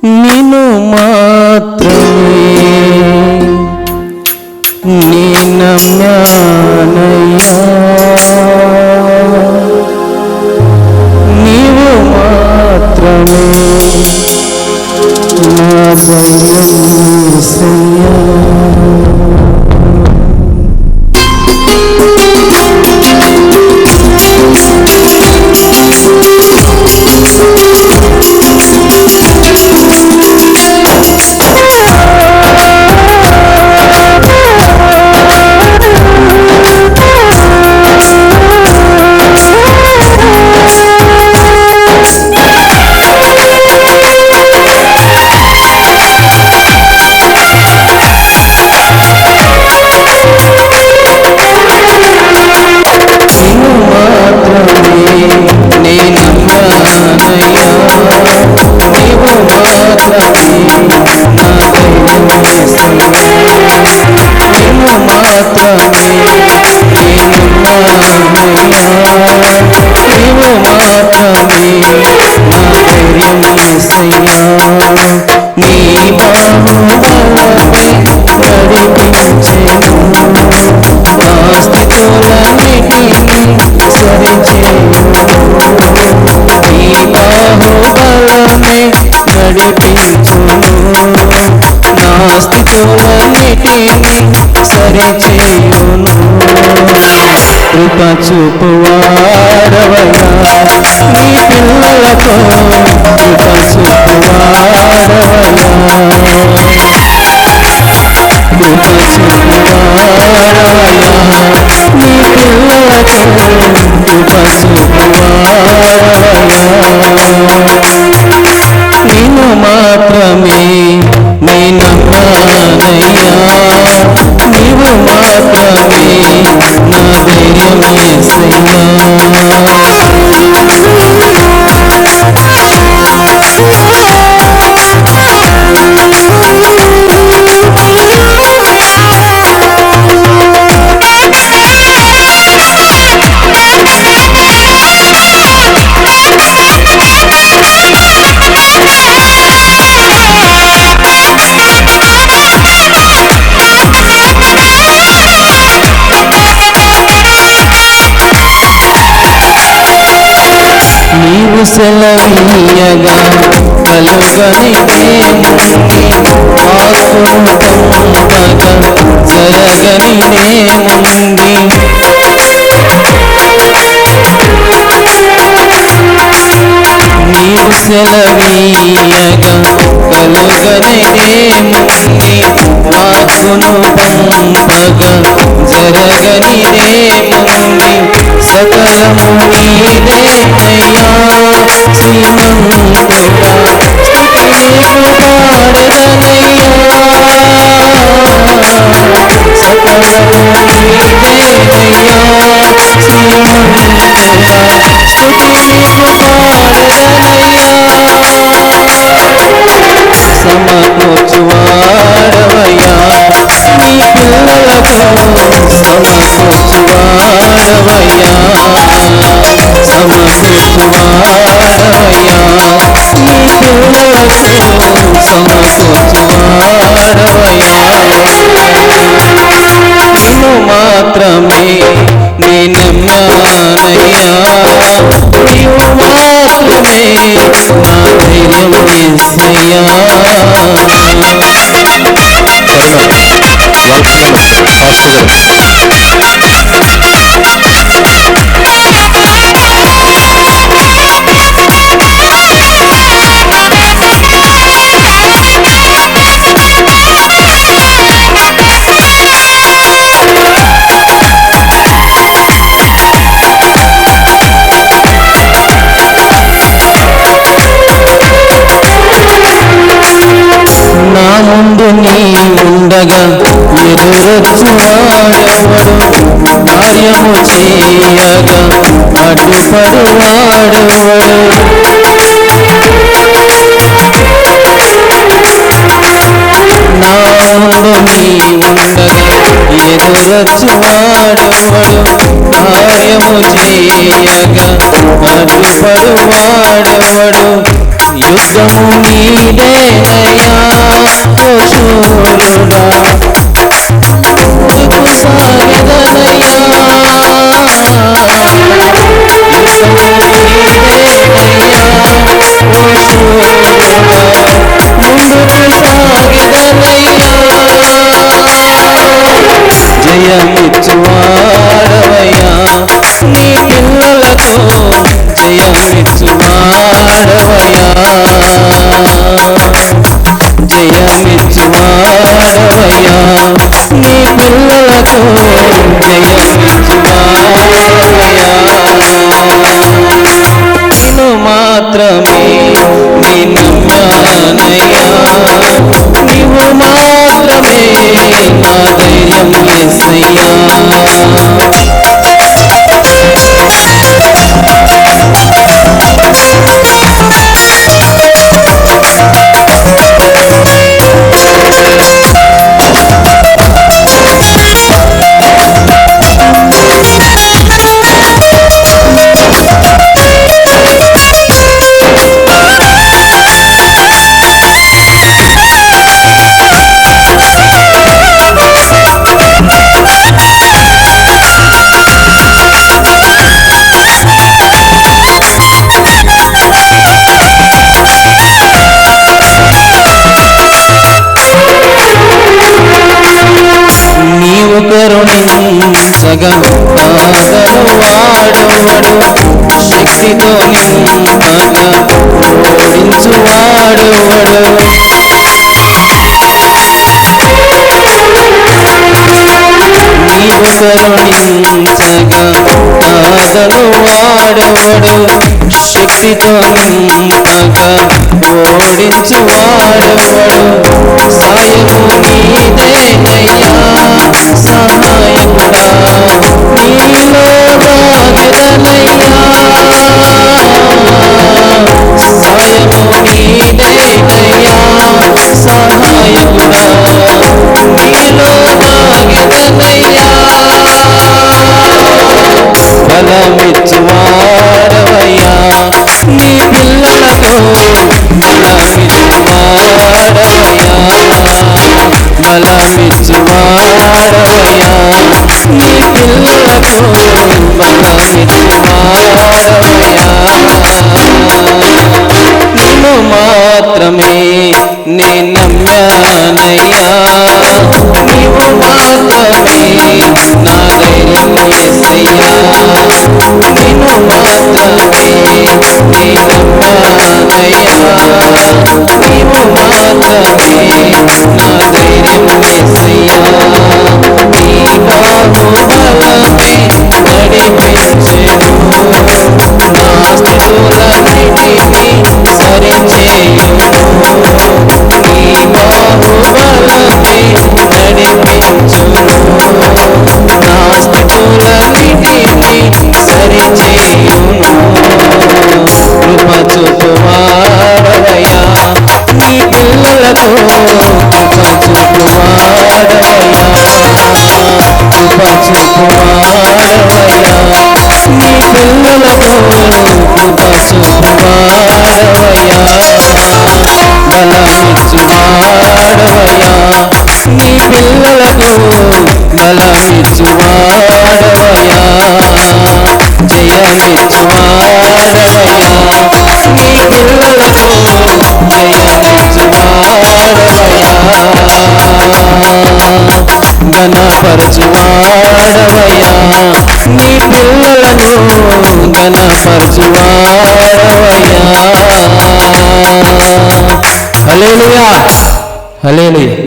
నిన్ను మాత్రమే నీ నమ్యానయ్యా, నీవు మాత్రమే నా ధైర్యం యేసయ్యా. కృప చూపువాడవయ్యా నీ పిల్లలతో, కృప చూపువాడవయ్యా, కృప చూపువాడవయ్యా నీ పిల్లలతో, కృప చూపువాడవయ్యా. నిన్ను మాత్రమే నీ నమ్మానయ్యా, నీవు మాత్రమే నా ధైర్యం యేసయ్యా. నీవు సెలవీయగా కలుగనిదేముంది, వాక్కును పంపగా జరగనిదేముంది. నీవు సెలవీయగా కలుగనిదేముంది, వాక్కును పంపగా జరగనిదేముంది. సకలము నీదేనయ్యా శ్రీమంతుడా, స్తుతి నీకు పాడెదనయ్యా. సకలము నీదేనయ్యా శ్రీమంతుడా, స్తుతి నీకు పాడెదనయ్యా. సమకూర్చువాడవయ్యా నీ పిల్లలతో, సమకూర్చువాడవయ్యా, సమకూర్చువాడవయ్యా నీ పిల్లలతో, సమకూర్చువాడవయ్యా. నిన్ను మాత్రమే నీ నమ్మానయ్యా, నీవు మాత్రమే నా ధైర్యం యేసయ్యా. నా ముందు నీ ఉండగా ఎదురొచ్చువాడెవడు, కార్యము చేయగా అడ్డుపడువాడెవడు. నా ముందు నీ ఉండగా ఎదురొచ్చువాడెవడు, కార్యము కార్యము చేయగా అడ్డుపడువాడెవడు యుద్ధము నీదేనయ్యా ఓ శూరుడా ముందుకు సాగెదనయ్యా జయమిచ్చువాడవయ్యా నీ పిల్లలకు జయమిచ్చువాడవయ్యా జయమిచ్చువాడవయ్యా నీ పిల్లలకు జయమిచ్చువాడవయ్యా నిన్ను మాత్రమే నీ నమ్మానయ్యా నీవు మాత్రమే నా ధైర్యం యేసయ్యా కరుణించగా ఆదరు వాడెవడు శక్తితో నింపగా ఓడించు వాడెవడు నీవు కరుణించగా ఆదరు వాడెవడు శక్తితో నింపగా ఓడించు వాడెవడు సాయము నీదేనయ్యా సహాయకుడా నీలో దాగెదనయ్యా సాయము నీదేనయ్యా సహాయకుడా నీలో దాగెదనయ్యా బలమిచ్చువాడవయ్యా నీ పిల్లలకు బలమిచ్చువాడవయ్యా బలమిచ్చువాడవయ్యా నీ పిల్లలకు బలమిచ్చువాడవయ్యా నిన్ను మాత్రమే నే నమ్మానయ్యా నీవు మాత్రమే నా ధైర్యం యేసయ్యా నిన్ను మాత్రమే నే నమ్మానయ్యా నీవు మాత్రమే నా ధైర్యం యేసయ్యా నీ బాహుబలమే నడిపించెను నా స్థితులన్నిటినీ సరిచేయును నీ బాహుబలమే నడిపించును నా స్థితులన్నిటినీ సరిచేయును కృప చూపువాడవయ్యా నీ పిల్లలకు కృప చూపువాడవయ్యా కృప చూపువాడవయ్యా నీ పిల్లలకు కృప చూపువాడవయ్యా బలమిచ్చువాడవయ్యా నీ పిల్లలకు బలమిచ్చువాడవయ్యా జయమిచ్చువాడవయ్యా నీ పిల్లలకు జయమిచ్చువాడవయ్యా ఘనపరచువాడవయ్యా నీ పిల్లలను ఘనపరచువాడవయ్యా హల్లెలూయా హల్లెలూయా.